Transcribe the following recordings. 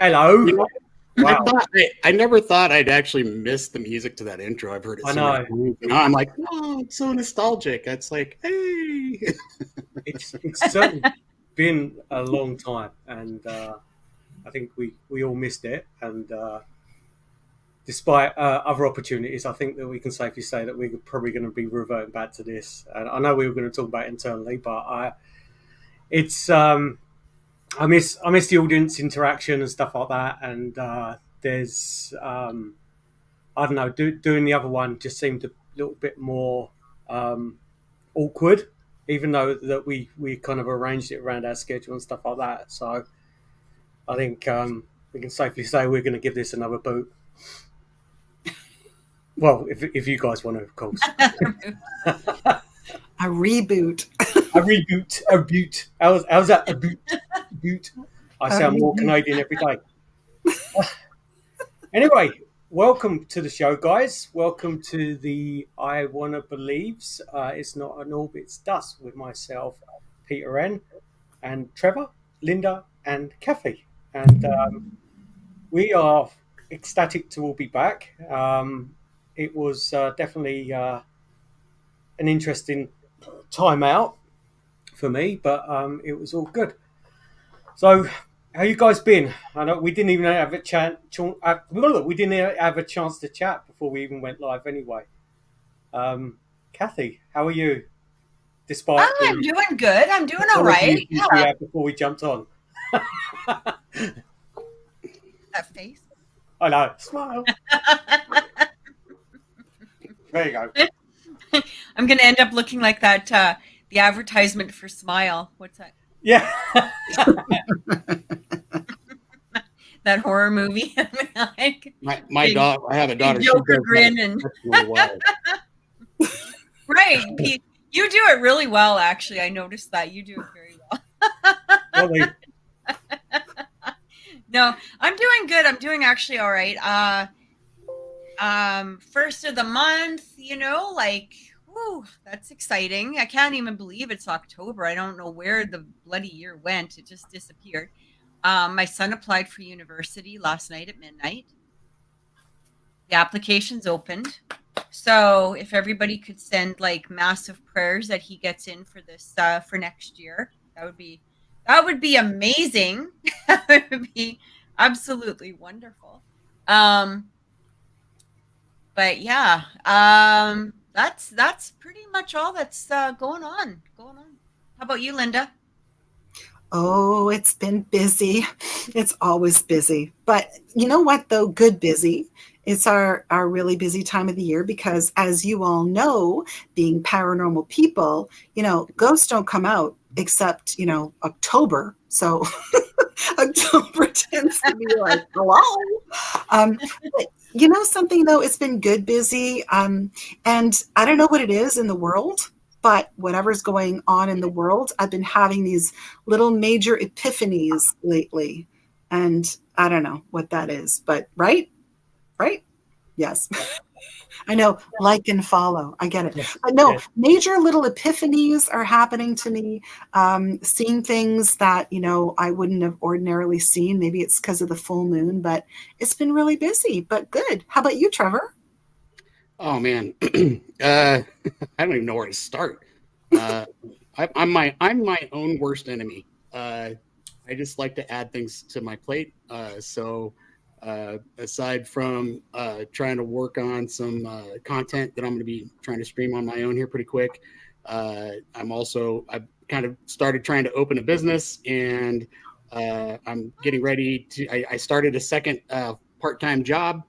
Hello. You know, Wow. I never thought I'd actually miss the music to that intro. I've heard it I so know. many times. You know, I'm like, oh, it's so nostalgic. It's like, hey. It's certainly been a long time, and I think we all missed it. And despite other opportunities, I think that we can safely say that we're probably going to be reverting back to this. And I know we were going to talk about it internally, but it's I miss the audience interaction and stuff like that. And there's I don't know, doing the other one just seemed a little bit more awkward, even though that we kind of arranged it around our schedule and stuff like that. So I think we can safely say we're going to give this another boot. Well, if you guys want to, of course. A reboot. A reboot. A boot. How's that? A boot. Boot. I sound more Canadian every day. Anyway, welcome to the show, guys. Welcome to the I Wanna Believes. It's not an orb, it's dust with myself, Peter N, and Trevor, Linda, and Kathy. And we are ecstatic to all be back. It was definitely an interesting time out for me, but it was all good. So, how you guys been? I know we didn't even have a chat. We didn't have a chance to chat before we even went live. Anyway, Kathy, how are you? Despite I'm doing good. I'm doing all right. We had before we jumped on. That face. I know. Smile. There you go. I'm going to end up looking like that. The advertisement for Smile. What's that? Yeah. That horror movie. I have a daughter. Joker grin and really well. right. You do it really well, actually. I noticed that you do it very well. Really? No, I'm doing good. I'm doing actually all right. First of the month, whew, that's exciting. I can't even believe it's October. I don't know where the bloody year went. It just disappeared. My son applied for university last night at midnight. The application's opened. So if everybody could send massive prayers that he gets in for this for next year, that would be amazing. That would be absolutely wonderful. But yeah, that's pretty much all that's going on. How about you, Linda? Oh, it's been busy. It's always busy. But you know what, though? Good busy. It's our really busy time of the year because, as you all know, being paranormal people, ghosts don't come out except, October. So October tends to be like, hello. But something, though? It's been good busy. And I don't know what it is in the world, but whatever's going on in the world, I've been having these little major epiphanies lately. And I don't know what that is, but right? Yes. I know, like and follow. I get it. Yes. But no, Yes. Major little epiphanies are happening to me. Seeing things that, I wouldn't have ordinarily seen. Maybe it's because of the full moon, but it's been really busy, but good. How about you, Trevor? Oh man, I don't even know where to start. I'm my own worst enemy. I just like to add things to my plate. So aside from trying to work on some content that I'm going to be trying to stream on my own here pretty quick, I've kind of started trying to open a business, and I'm getting ready to. I started a second part-time job.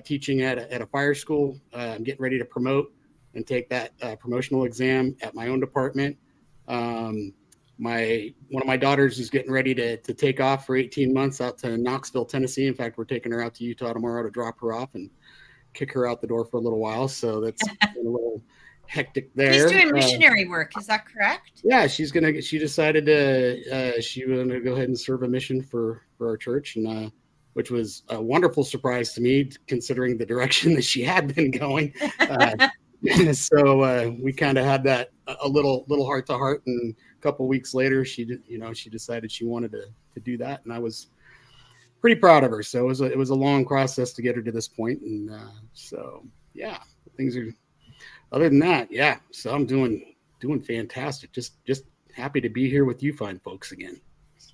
Teaching at a fire school. I'm getting ready to promote and take that promotional exam at my own department. One of my daughters is getting ready to take off for 18 months out to Knoxville, Tennessee. In fact, we're taking her out to Utah tomorrow to drop her off and kick her out the door for a little while. So that's been a little hectic there. He's doing missionary work. Is that correct? Yeah, she decided she was going to go ahead and serve a mission for our church, and which was a wonderful surprise to me, considering the direction that she had been going. So we kind of had that a little heart to heart, and a couple of weeks later, she decided she wanted to do that, and I was pretty proud of her. So it was a long process to get her to this point, and so yeah, things are. Other than that, yeah. So I'm doing fantastic. Just happy to be here with you fine folks again.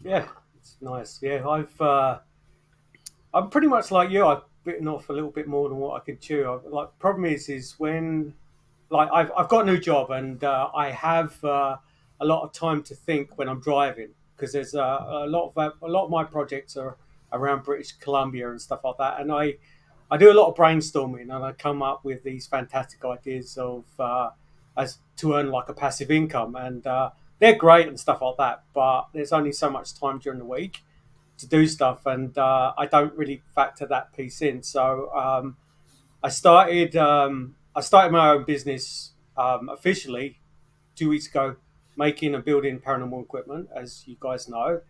Yeah, it's nice. Yeah, I'm pretty much like you. I've bitten off a little bit more than what I could chew. Problem is when like I've got a new job and I have a lot of time to think when I'm driving because there's a lot of my projects are around British Columbia and stuff like that, and I do a lot of brainstorming and I come up with these fantastic ideas of as to earn like a passive income, and they're great and stuff like that. But there's only so much time during the week to do stuff, and I don't really factor that piece in. So I started my own business officially 2 weeks ago, making and building paranormal equipment, as you guys know.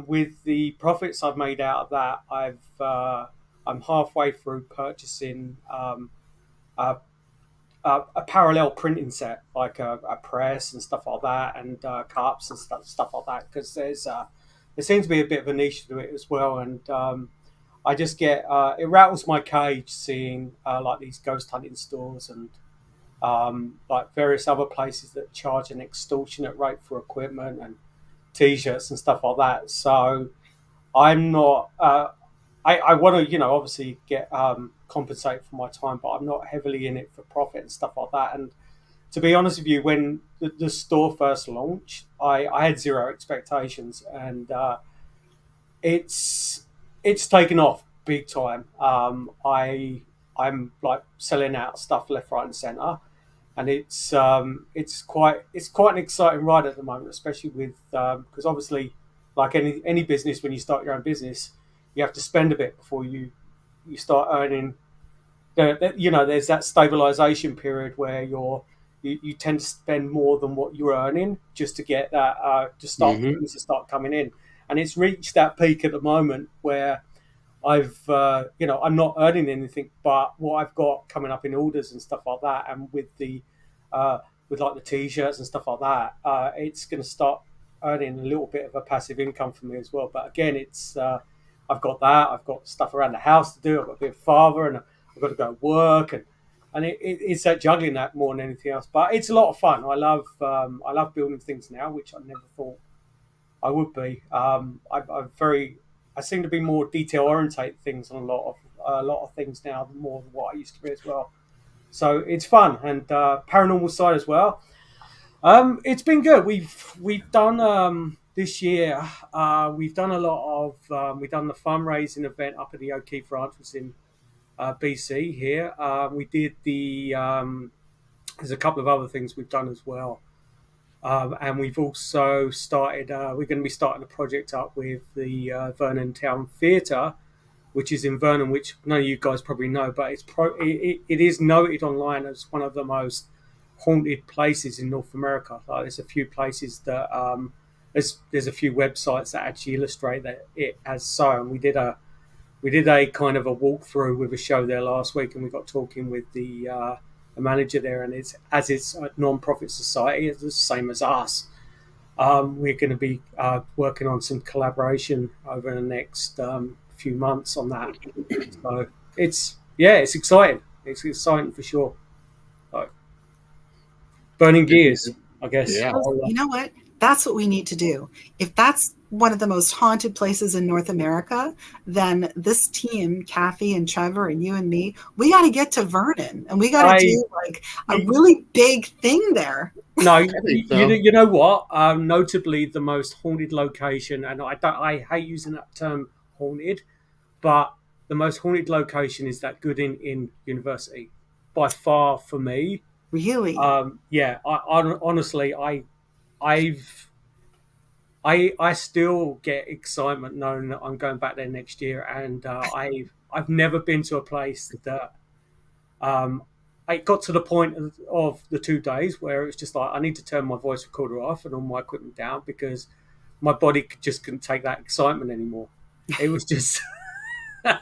With the profits I've made out of that, I'm halfway through purchasing a, a parallel printing set, like a press and stuff like that, and cups and stuff like that, because there seems to be a bit of a niche to it as well. And I just get it rattles my cage seeing like these ghost hunting stores and like various other places that charge an extortionate rate for equipment and t-shirts and stuff like that. So I'm not. I want to, obviously get compensated for my time, but I'm not heavily in it for profit and stuff like that. And to be honest with you, when the store first launched, I had zero expectations, and it's taken off big time. I'm like selling out stuff left, right, and centre, and it's quite an exciting ride at the moment, especially with because obviously, like any business, when you start your own business, you have to spend a bit before you start earning. There's that stabilization period where you tend to spend more than what you're earning just to get that things to start coming in, and it's reached that peak at the moment where I'm not earning anything but what I've got coming up in orders and stuff like that, and with like the t-shirts and stuff like that, it's going to start earning a little bit of a passive income for me as well. But again, it's I've got that. I've got stuff around the house to do. I've got to be a father, and I've got to go work, and it's that juggling that more than anything else. But it's a lot of fun. I love building things now, which I never thought I would be. I seem to be more detail orientated things on a lot of things now, more than what I used to be as well. So it's fun, and paranormal side as well. It's been good. We've done this year. We've done a lot of. We've done the fundraising event up at the O'Keefe Ranch, was in BC here. We did the. There's a couple of other things we've done as well, and we've also started. We're going to be starting a project up with the Vernon Town Theatre, which is in Vernon, which none of you guys probably know, but it is noted online as one of the most haunted places in North America. Like, there's a few places that there's a few websites that actually illustrate that it as so. And we did a kind of a walkthrough with a show there last week, and we got talking with the manager there, and it's a non-profit society, it's the same as us. We're going to be working on some collaboration over the next few months on that. So it's exciting. It's exciting for sure. Like, burning gears, I guess. Yeah. You know what? That's what we need to do. If that's one of the most haunted places in North America, then this team, Kathy and Trevor and you and me, we got to get to Vernon, and we got to do like a really big thing there. No, you know what? Notably, the most haunted location, and I hate using that term haunted, but the most haunted location is that Gooding University, by far for me. Really? Yeah. Honestly, I still get excitement knowing that I'm going back there next year, and I've never been to a place that it got to the point of the 2 days where it was just like I need to turn my voice recorder off and all my equipment down because my body just couldn't take that excitement anymore. It was just my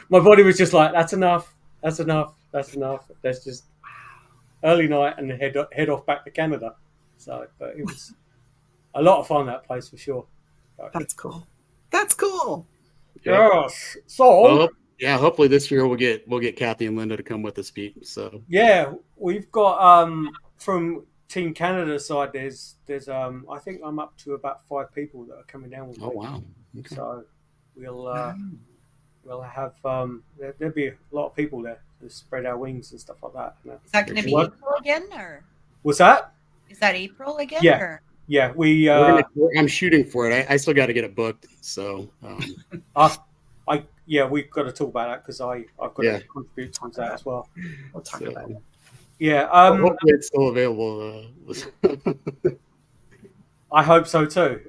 body was just like, that's enough. Let's just early night and head off back to Canada. So, but it was a lot of fun, that place, for sure. That's cool. That's cool. Yes. So Well, yeah, hopefully this year we'll get Kathy and Linda to come with us, Pete. So yeah, we've got from Team Canada side. There's I think I'm up to about 5 people that are coming down with me. oh wow. Okay. So we'll have there'll be a lot of people there to spread our wings and stuff like that. Is that going to be What? April again, or What's that? is that April again? Yeah. Or? Yeah, we. I'm shooting for it. I still got to get it booked. So We've got to talk about that because I've got to contribute towards that as well. We'll talk about it. Yeah, hopefully it's still available. I hope so too.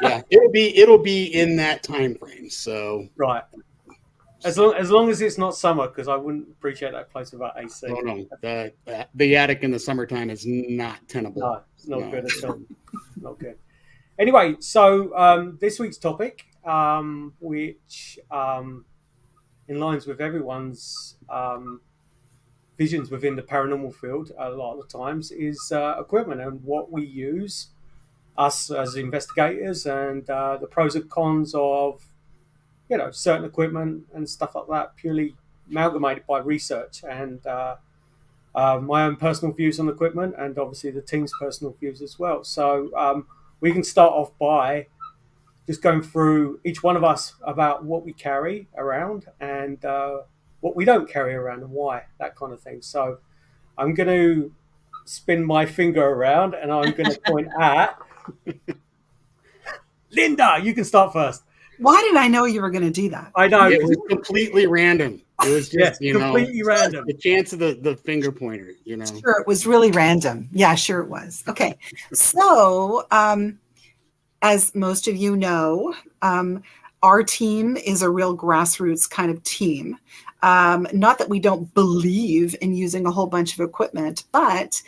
Yeah, it'll be in that time frame. So right, as long as it's not summer, because I wouldn't appreciate that place without AC. no, the attic in the summertime is not tenable. No, it's not good at all. Not good. Anyway, so this week's topic, which in lines with everyone's visions within the paranormal field a lot of the times, is equipment and what we use, us as investigators, and the pros and cons of certain equipment and stuff like that, purely amalgamated by research and my own personal views on equipment, and obviously the team's personal views as well. So we can start off by just going through each one of us about what we carry around and what we don't carry around and why, that kind of thing. So I'm going to spin my finger around and I'm going to point at Linda. You can start first. Why did I know you were going to do that? I know. It was completely random. It was just, completely random. The chance of the finger pointer, Sure, it was really random. Yeah, sure it was. Okay. So, as most of you know, our team is a real grassroots kind of team. Not that we don't believe in using a whole bunch of equipment, but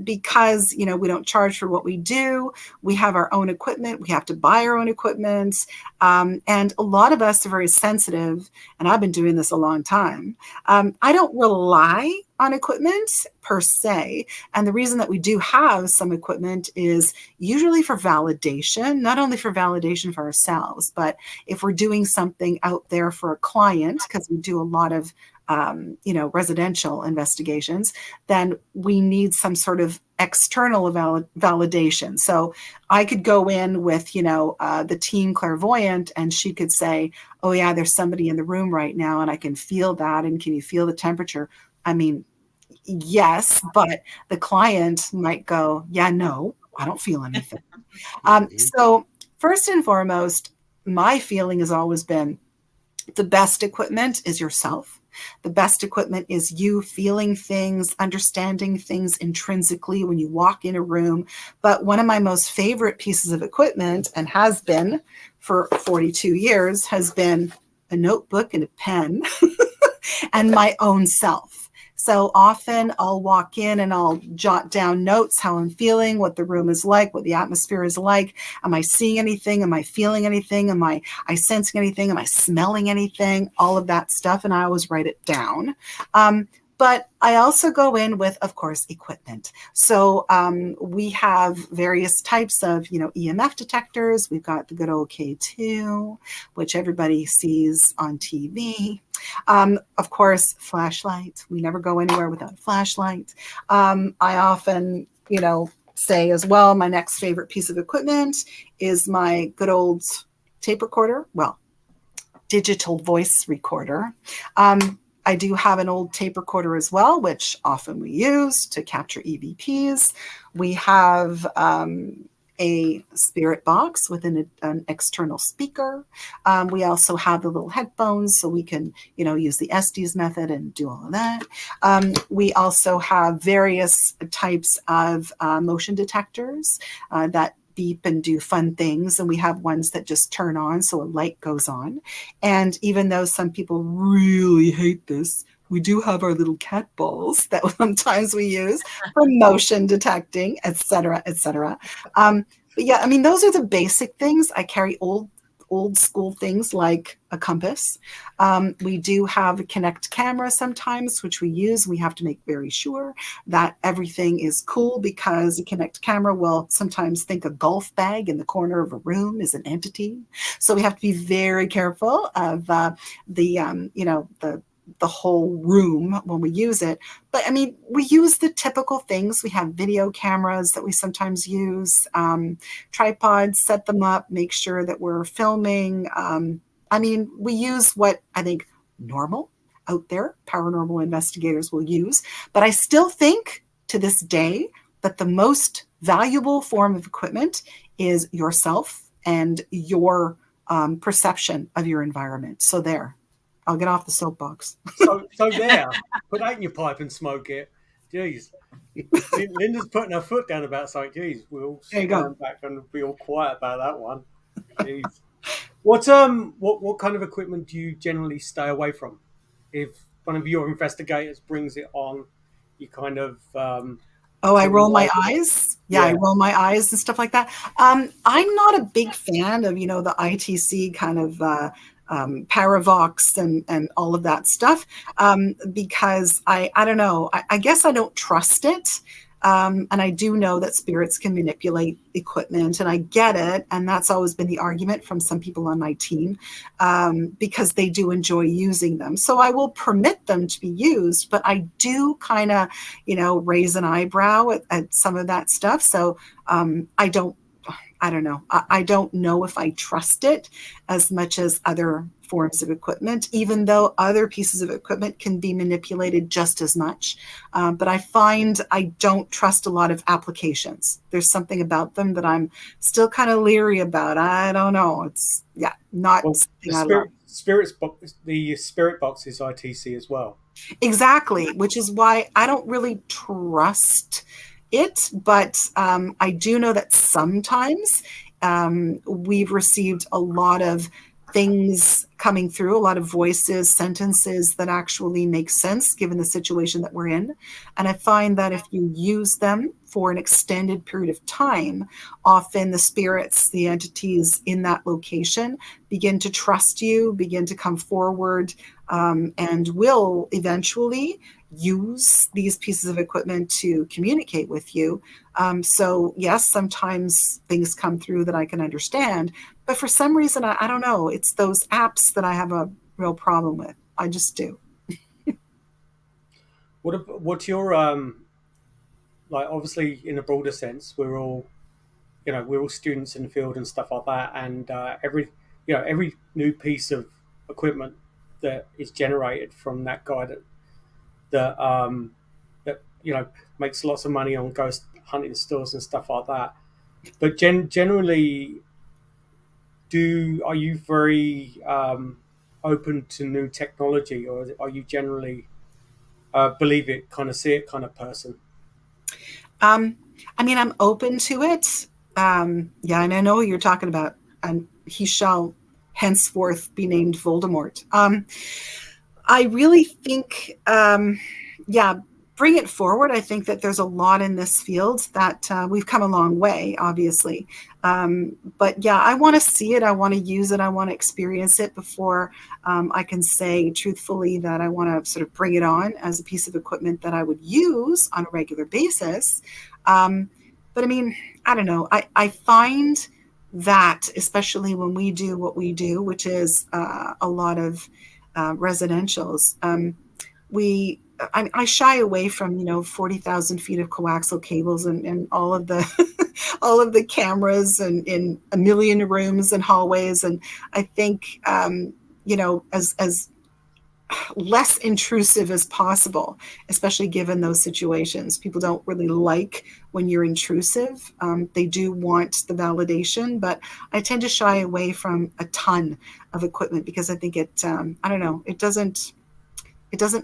because, we don't charge for what we do, we have our own equipment, we have to buy our own equipment. And a lot of us are very sensitive, and I've been doing this a long time. I don't rely on equipment per se. And the reason that we do have some equipment is usually for validation, not only for validation for ourselves, but if we're doing something out there for a client, because we do a lot of residential investigations, then we need some sort of external validation. So I could go in with, the team clairvoyant, and she could say, oh yeah, there's somebody in the room right now and I can feel that. And can you feel the temperature? I mean, yes, but the client might go, yeah, no, I don't feel anything. So first and foremost, my feeling has always been the best equipment is yourself. The best equipment is you feeling things, understanding things intrinsically when you walk in a room. But one of my most favorite pieces of equipment, and has been for 42 years, has been a notebook and a pen and my own self. So often I'll walk in and I'll jot down notes, how I'm feeling, what the room is like, what the atmosphere is like. Am I seeing anything? Am I feeling anything? Am I sensing anything? Am I smelling anything? All of that stuff. And I always write it down. But I also go in with, of course, equipment. So we have various types of, EMF detectors. We've got the good old K2, which everybody sees on TV. Of course, flashlight. We never go anywhere without a flashlight. I often, say as well, my next favorite piece of equipment is my good old tape recorder. Well, digital voice recorder. I do have an old tape recorder as well, which often we use to capture EVPs. We have a spirit box with an external speaker. We also have the little headphones so we can, use the Estes method and do all of that. We also have various types of motion detectors that beep and do fun things, and we have ones that just turn on so a light goes on. And even though some people really hate this, we do have our little cat balls that sometimes we use for motion detecting, etc., etc. But yeah, I mean, those are the basic things. I carry old old school things like a compass. We do have a Kinect camera sometimes, which we use. We have to make very sure that everything is cool, because a Kinect camera will sometimes think a golf bag in the corner of a room is an entity. So we have to be very careful of the whole room when we use it. But I mean, we use the typical things. We have video cameras that we sometimes use, tripods, set them up, make sure that we're filming. I mean, we use what I think normal out there paranormal investigators will use. But I still think to this day that the most valuable form of equipment is yourself and your perception of your environment. So there. I'll get off the soapbox. So there, put that in your pipe and smoke it. Jeez, Linda's putting her foot down about something. Jeez, we'll stand back and be all quiet about that one. Jeez. What kind of equipment do you generally stay away from? If one of your investigators brings it on, you kind of I roll my eyes. Yeah, I roll my eyes and stuff like that. I'm not a big fan of the ITC kind of Paravox and all of that stuff, because I don't know. I guess I don't trust it. And I do know that spirits can manipulate equipment, and I get it. And that's always been the argument from some people on my team, because they do enjoy using them. So I will permit them to be used, but I do kind of, raise an eyebrow at some of that stuff. So I don't know. I don't know if I trust it as much as other forms of equipment, even though other pieces of equipment can be manipulated just as much. But I find I don't trust a lot of applications. There's something about them that I'm still kind of leery about. I don't know. It's not something I love. The spirit box is ITC as well. Exactly, which is why I don't really trust it, but I do know that sometimes we've received a lot of things coming through, a lot of voices, sentences that actually make sense given the situation that we're in. And I find that if you use them for an extended period of time, often the spirits, the entities in that location begin to trust you, begin to come forward, and will eventually use these pieces of equipment to communicate with you. So yes, sometimes things come through that I can understand, but for some reason, I don't know, it's those apps that I have a real problem with. I just do. What's your like? Obviously, in a broader sense, we're all students in the field and stuff like that, and every new piece of equipment that is generated from that guy that makes lots of money on ghost hunting stores and stuff like that. But generally, are you very open to new technology, or are you generally believe it, kind of see it kind of person? I mean, I'm open to it. And I know who you're talking about, and he shall henceforth be named Voldemort. I really think, bring it forward. I think that there's a lot in this field that we've come a long way, obviously. But I want to see it. I want to use it. I want to experience it before I can say truthfully that I want to sort of bring it on as a piece of equipment that I would use on a regular basis. But I mean, I don't know. I find that, especially when we do what we do, which is a lot of residentials, I shy away from 40,000 feet of coaxial cables and all of the all of the cameras and in a million rooms and hallways. And I think as less intrusive as possible, especially given those situations. People don't really like when you're intrusive. They do want the validation, but I tend to shy away from a ton of equipment because I think it doesn't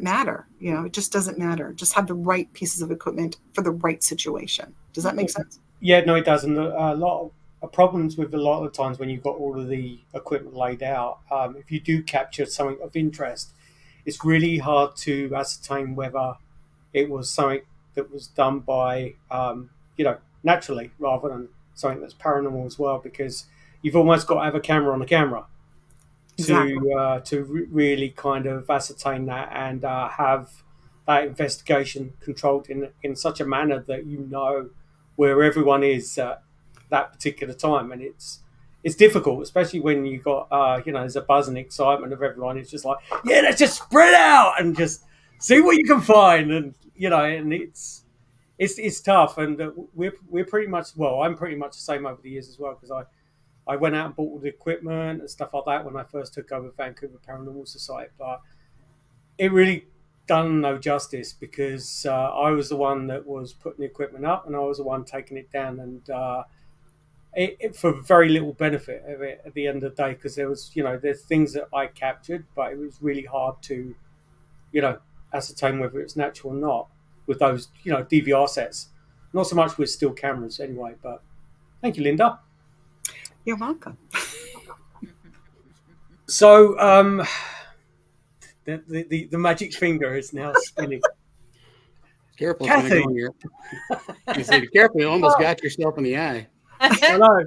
matter. It just doesn't matter. Just have the right pieces of equipment for the right situation. Does that make sense? Yeah, no, it doesn't. A lot of problems with a lot of the times when you've got all of the equipment laid out, if you do capture something of interest, it's really hard to ascertain whether it was something that was done by, naturally rather than something that's paranormal as well, because you've almost got to have a camera on a camera Exactly. to really kind of ascertain that and have that investigation controlled in such a manner that you know where everyone is at that particular time. And it's difficult, especially when you got there's a buzz and excitement of everyone. It's just like, yeah, let's just spread out and just see what you can find, and and it's tough. And we're pretty much, well, I'm pretty much the same over the years as well, because I went out and bought all the equipment and stuff like that when I first took over Vancouver Paranormal Society, but it really done no justice, because I was the one that was putting the equipment up and I was the one taking it down, and it for very little benefit of it at the end of the day, because there's things that I captured, but it was really hard to ascertain whether it's natural or not with those DVR sets. Not so much with still cameras anyway. But thank you, Linda. You're welcome. So the magic finger is now spinning. Careful, Kathy. it's gonna go in your. You say, be careful, you almost got yourself in the eye. Hello.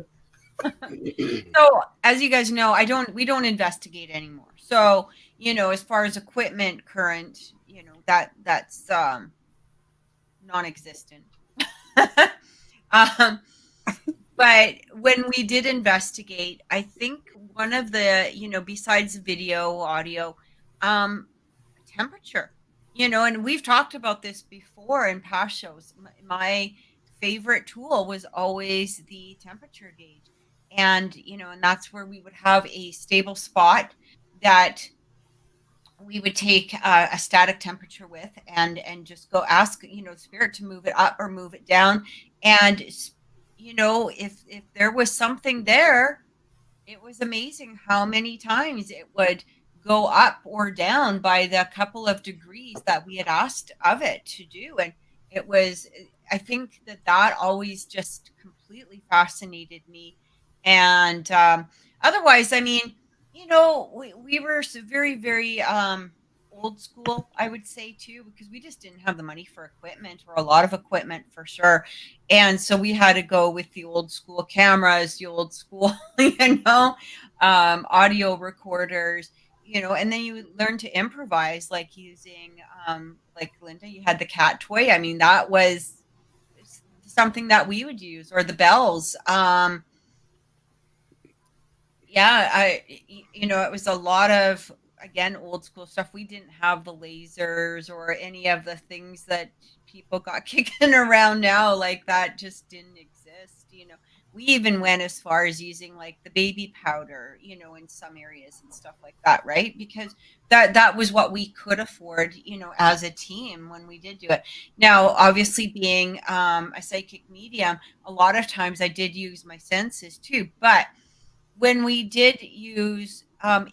So, as you guys know, we don't investigate anymore. So, as far as equipment current, that's non-existent. But when we did investigate, I think one of the, besides video, audio, temperature, and we've talked about this before in past shows. My favorite tool was always the temperature gauge. And, and that's where we would have a stable spot that we would take a static temperature with and just go ask, the spirit to move it up or move it down. And, if there was something there, it was amazing how many times it would go up or down by the couple of degrees that we had asked of it to do. And it was, I think that always just completely fascinated me. And otherwise, I mean, we were very, very old school, I would say, too, because we just didn't have the money for equipment, or a lot of equipment for sure. And so we had to go with the old school cameras, the old school, audio recorders, and then you learn to improvise, like using, like Linda, you had the cat toy. I mean, that was something that we would use, or the bells. It was a lot of, again, old school stuff. We didn't have the lasers or any of the things that people got kicking around now. Like, that just didn't exist. We even went as far as using like the baby powder, in some areas and stuff like that, right? Because that was what we could afford, as a team when we did do it. Now, obviously, being a psychic medium, a lot of times I did use my senses too. But when we did use,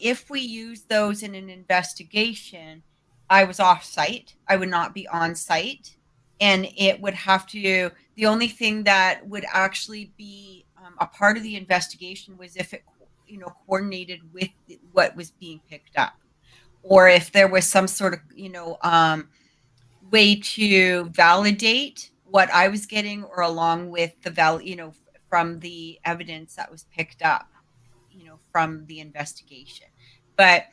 if we used those in an investigation, I was off site. I would not be on site. And it would have to, the only thing that would actually be a part of the investigation was if it, coordinated with what was being picked up, or if there was some sort of, way to validate what I was getting, or along with the from the evidence that was picked up, from the investigation. But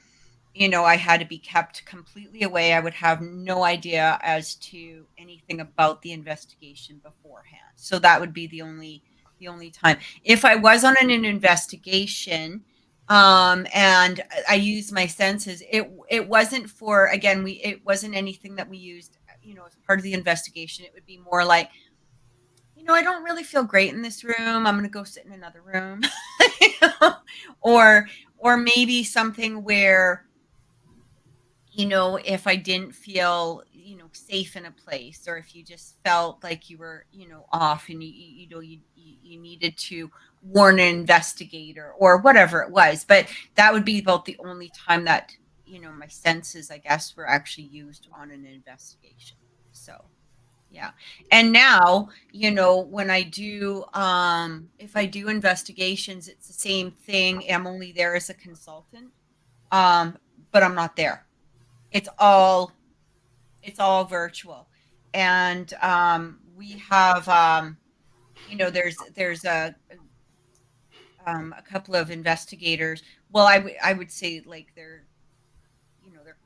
I had to be kept completely away. I would have no idea as to anything about the investigation beforehand. So that would be the only time. If I was on an investigation, and I used my senses, it wasn't for, again, it wasn't anything that we used, as part of the investigation. It would be more like, I don't really feel great in this room. I'm going to go sit in another room, or maybe something where, if I didn't feel, safe in a place, or if you just felt like you were, off, and you needed to warn an investigator or whatever it was. But that would be about the only time that, my senses, I guess, were actually used on an investigation. So, yeah. And now, when I do, if I do investigations, it's the same thing. I'm only there as a consultant, but I'm not there. It's all virtual. And we have, there's a a couple of investigators. Well, I would say like they're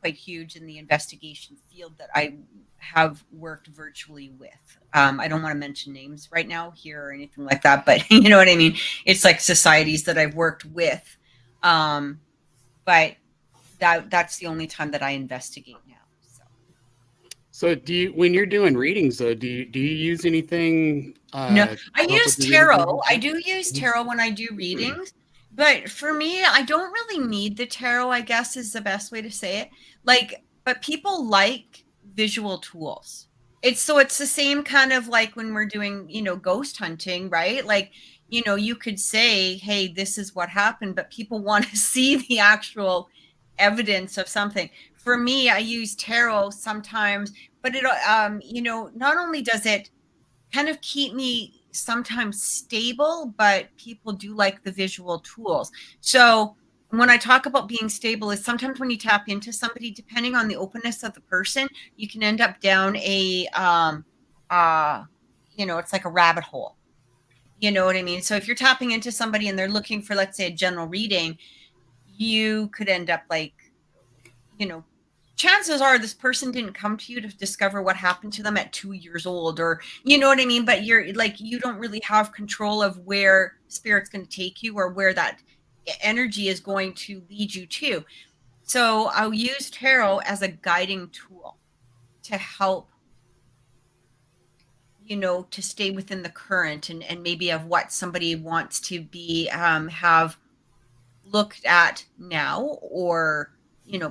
quite huge in the investigation field that I have worked virtually with. I don't want to mention names right now here or anything like that, but you know what I mean? It's like societies that I've worked with. But that's the only time that I investigate now. So do you, when you're doing readings though, do you use anything? No, I use with the tarot. readings? I do use tarot when I do readings, but for me, I don't really need the tarot, I guess is the best way to say it. Like, but people like visual tools. It's the same kind of like when we're doing, ghost hunting, right? Like, you could say, "Hey, this is what happened," but people want to see the actual evidence of something. For me, I use tarot sometimes, but it not only does it kind of keep me sometimes stable, but people do like the visual tools. So when I talk about being stable is sometimes when you tap into somebody, depending on the openness of the person, you can end up down it's like a rabbit hole. You know what I mean? So if you're tapping into somebody and they're looking for, let's say, a general reading, you could end up like, chances are this person didn't come to you to discover what happened to them at 2 years old, or you know what I mean? But you're like, you don't really have control of where spirit's going to take you or where that energy is going to lead you to. So I'll use tarot as a guiding tool to help, to stay within the current and maybe of what somebody wants to be, have looked at now, or,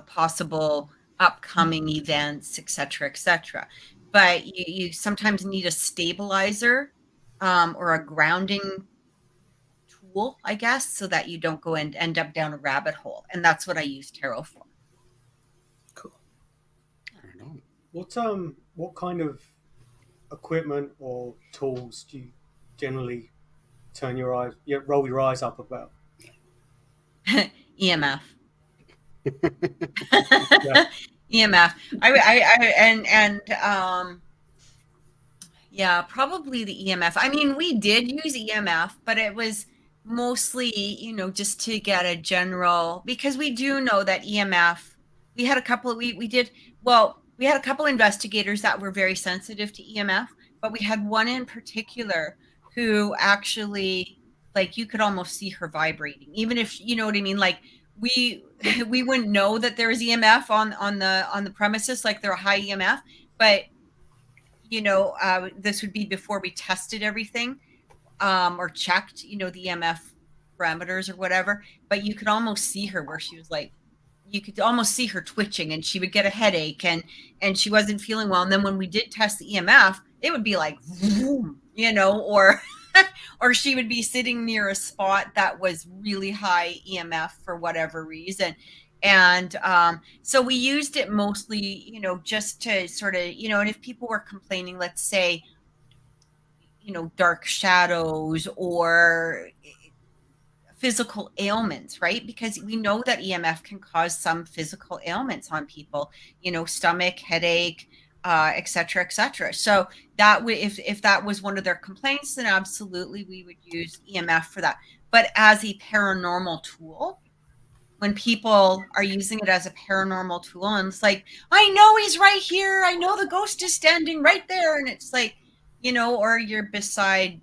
possible upcoming events, etc. But you sometimes need a stabilizer, or a grounding tool, I guess, so that you don't go and end up down a rabbit hole. And that's what I use tarot for. Cool. I don't know. What kind of equipment or tools do you generally roll your eyes up about? EMF. Yeah. EMF. Yeah, probably the EMF. I mean, we did use EMF, but it was mostly, just to get a general, because we do know that EMF, we had a couple of, we had a couple investigators that were very sensitive to EMF, but we had one in particular who actually, like, you could almost see her vibrating, even if, you know what I mean? Like, we wouldn't know that there was EMF on the premises, like they're a high EMF, but this would be before we tested everything, or checked, the EMF parameters or whatever. But you could almost see her where she was like, you could almost see her twitching, and she would get a headache, and she wasn't feeling well. And then when we did test the EMF, it would be like, or or she would be sitting near a spot that was really high EMF for whatever reason. And so we used it mostly, just to sort of, and if people were complaining, let's say, dark shadows or physical ailments, right? Because we know that EMF can cause some physical ailments on people, stomach, headache, etc. So that if that was one of their complaints, then absolutely we would use EMF for that. But as a paranormal tool, when people are using it as a paranormal tool, and it's like, I know he's right here, I know the ghost is standing right there, and it's like, or you're beside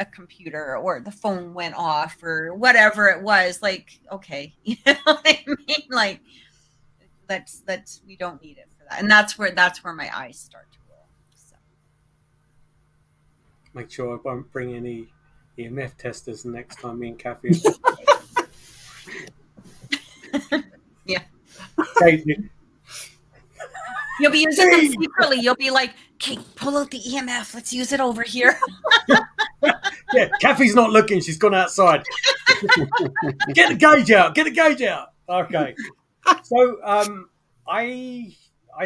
a computer, or the phone went off, or whatever it was, like, okay, you know what I mean? Like, that's we don't need it for that. And that's where my eyes start to roll. So Make sure I won't bring any EMF testers next time me and Kathy. Yeah. Hey, you'll be using them secretly. You'll be like, okay, pull out the EMF, let's use it over here. yeah, Kathy's not looking, she's gone outside. Get the gauge out. Okay. So I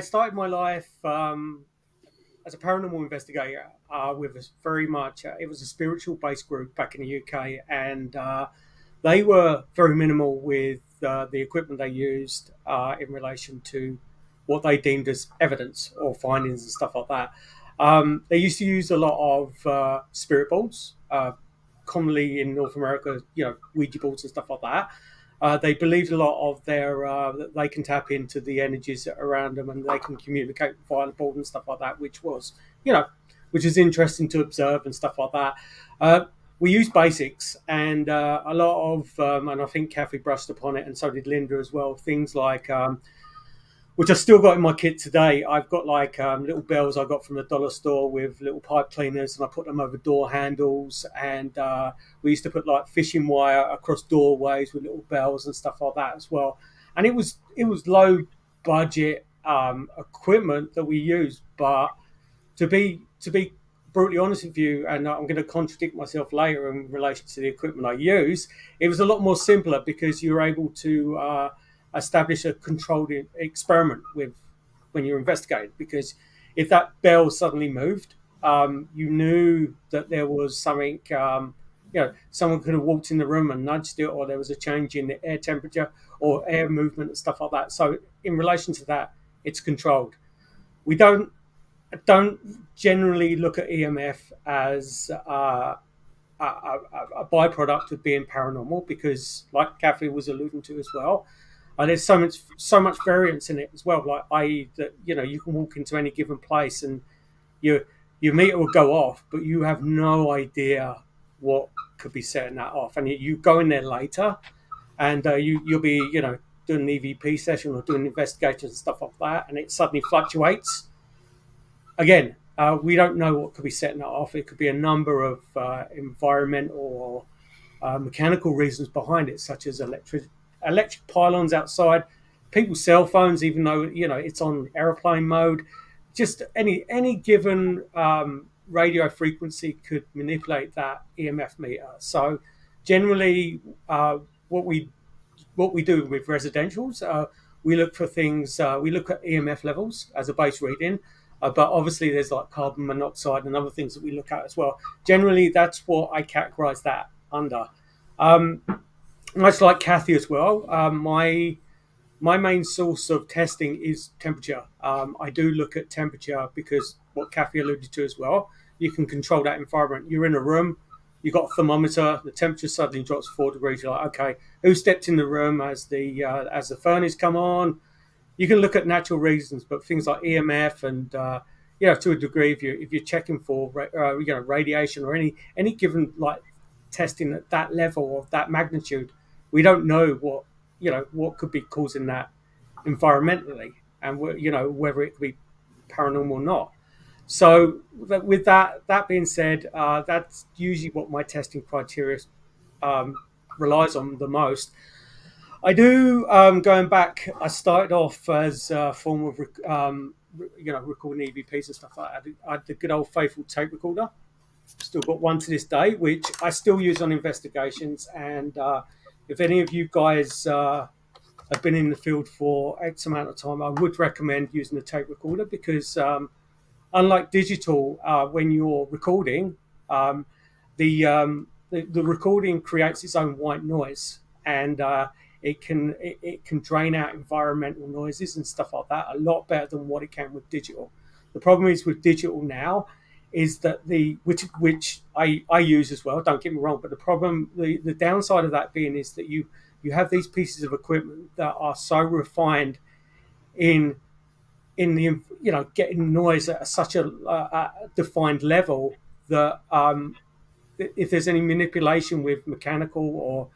started my life as a paranormal investigator with a very much, it was a spiritual based group back in the UK, and they were very minimal with the equipment they used in relation to what they deemed as evidence or findings and stuff like that. They used to use a lot of spirit boards, commonly in North America, Ouija boards and stuff like that. They believed a lot of their that they can tap into the energies around them and they can communicate via the board and stuff like that, which is interesting to observe and stuff like that. We use basics and a lot of, and I think Kathy brushed upon it, and so did Linda as well. Things like, which I still got in my kit today. I've got like little bells I got from the dollar store with little pipe cleaners, and I put them over door handles. And we used to put like fishing wire across doorways with little bells and stuff like that as well. And it was low budget equipment that we used, but to be brutally honest with you, and I'm going to contradict myself later in relation to the equipment I use, it was a lot more simpler because you were able to establish a controlled experiment with when you're investigating. Because if that bell suddenly moved, you knew that there was something. Someone could have walked in the room and nudged it, or there was a change in the air temperature or air movement and stuff like that. So in relation to that, it's controlled. We don't generally look at EMF as a byproduct of being paranormal, because, like Kathy was alluding to as well, there's so much variance in it as well. Like, i.e., that you can walk into any given place and your meter will go off, but you have no idea what could be setting that off, and you go in there later, and you'll be doing an EVP session or doing investigations and stuff like that, and it suddenly fluctuates. Again, we don't know what could be setting that off. It could be a number of environmental or mechanical reasons behind it, such as electric pylons outside, people's cell phones, even though it's on airplane mode. Just any given radio frequency could manipulate that EMF meter. So generally, what we do with residentials, we look for things. We look at EMF levels as a base reading. But obviously there's like carbon monoxide and other things that we look at as well. Generally, that's what I categorize that under. Much like Kathy as well, my main source of testing is temperature. I do look at temperature because what Kathy alluded to as well, you can control that environment. You're in a room, you've got a thermometer, the temperature suddenly drops 4 degrees. You're like, okay, who stepped in the room as the furnace come on? You can look at natural reasons, but things like EMF and to a degree, if you're checking for radiation or any given like testing at that level or that magnitude, we don't know what could be causing that environmentally, and whether it could be paranormal or not. So with that being said, that's usually what my testing criteria relies on the most. I do, going back, I started off as a form of, recording EVPs and stuff like that. I had the good old faithful tape recorder. Still got one to this day, which I still use on investigations. And if any of you guys have been in the field for X amount of time, I would recommend using a tape recorder because unlike digital, when you're recording, the recording creates its own white noise. And it can drain out environmental noises and stuff like that a lot better than what it can with digital. The problem is with digital now is that which I use as well, don't get me wrong, but the downside of that being is that you have these pieces of equipment that are so refined in the getting noise at such a defined level that if there's any manipulation with mechanical or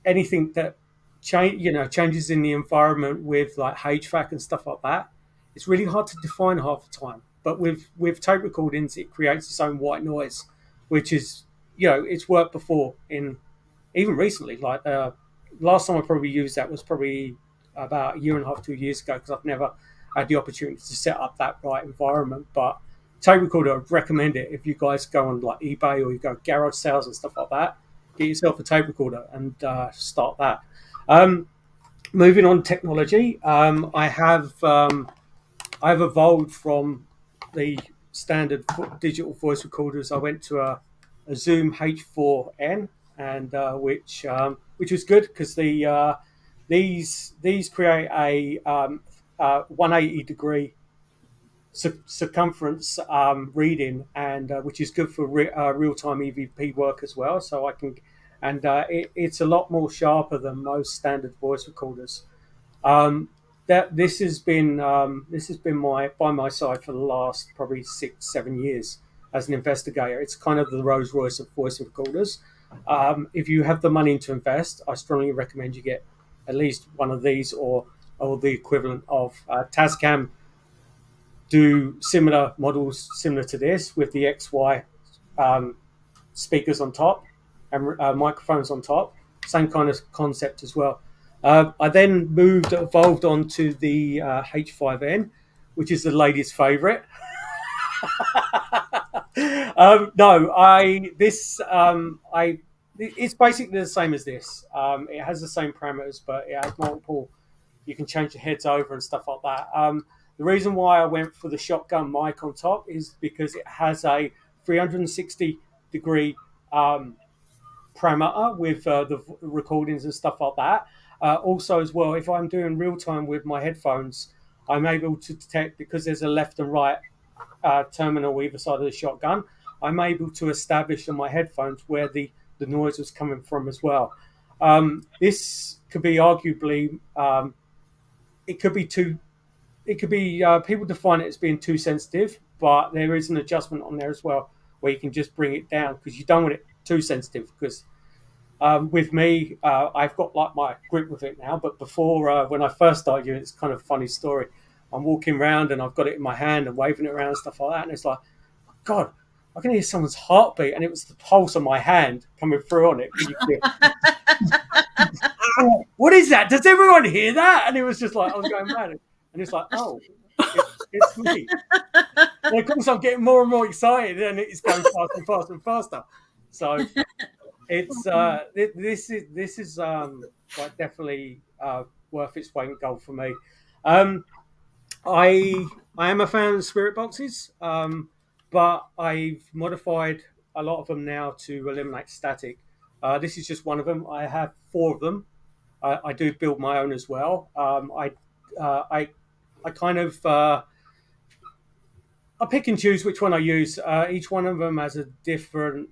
anything that changes in the environment with like HVAC and stuff like that, it's really hard to define half the time. But with tape recordings, it creates its own white noise, which is it's worked before even recently. Like last time I probably used that was probably about 1.5 to 2 years ago, because I've never had the opportunity to set up that right environment. But tape recorder, I'd recommend it if you guys go on like eBay or you go garage sales and stuff like that. Get yourself a tape recorder and start that. Moving on technology, I've evolved from the standard digital voice recorders. I went to a Zoom H4n, and which was good because these create a 180 degree circumference reading, and which is good for real-time EVP work as well. So I can, and it's a lot more sharper than most standard voice recorders. That this has been my by my side for the last probably 6-7 years as an investigator. It's kind of the Rolls Royce of voice recorders. If you have the money to invest, I strongly recommend you get at least one of these or the equivalent of Tascam. Do similar models similar to this with the XY speakers on top and microphones on top. Same kind of concept as well. I then evolved onto the H5N, which is the ladies' favourite. It's basically the same as this. It has the same parameters, but it has multiple. You can change the heads over and stuff like that. The reason why I went for the shotgun mic on top is because it has a 360-degree parameter with the recordings and stuff like that. Also, as well, if I'm doing real time with my headphones, I'm able to detect, because there's a left and right terminal either side of the shotgun, I'm able to establish on my headphones where the noise was coming from as well. This could be arguably, it could be people define it as being too sensitive, but there is an adjustment on there as well where you can just bring it down, because you don't want it too sensitive. Because with me, I've got like my grip with it now, but before when I first started doing it, it's kind of a funny story. I'm walking around and I've got it in my hand and waving it around and stuff like that, and it's like, God, I can hear someone's heartbeat, and it was the pulse on my hand coming through on it. What is that? Does everyone hear that? And it was just like, I was going mad. And it's like, oh, it's me. And of course, I'm getting more and more excited, and it's going faster and faster and faster. So it's this is like definitely worth its weight in gold for me. I am a fan of the Spirit boxes, but I've modified a lot of them now to eliminate static. This is just one of them. I have 4 of them. I do build my own as well. I kind of I pick and choose which one I use. Each one of them has a different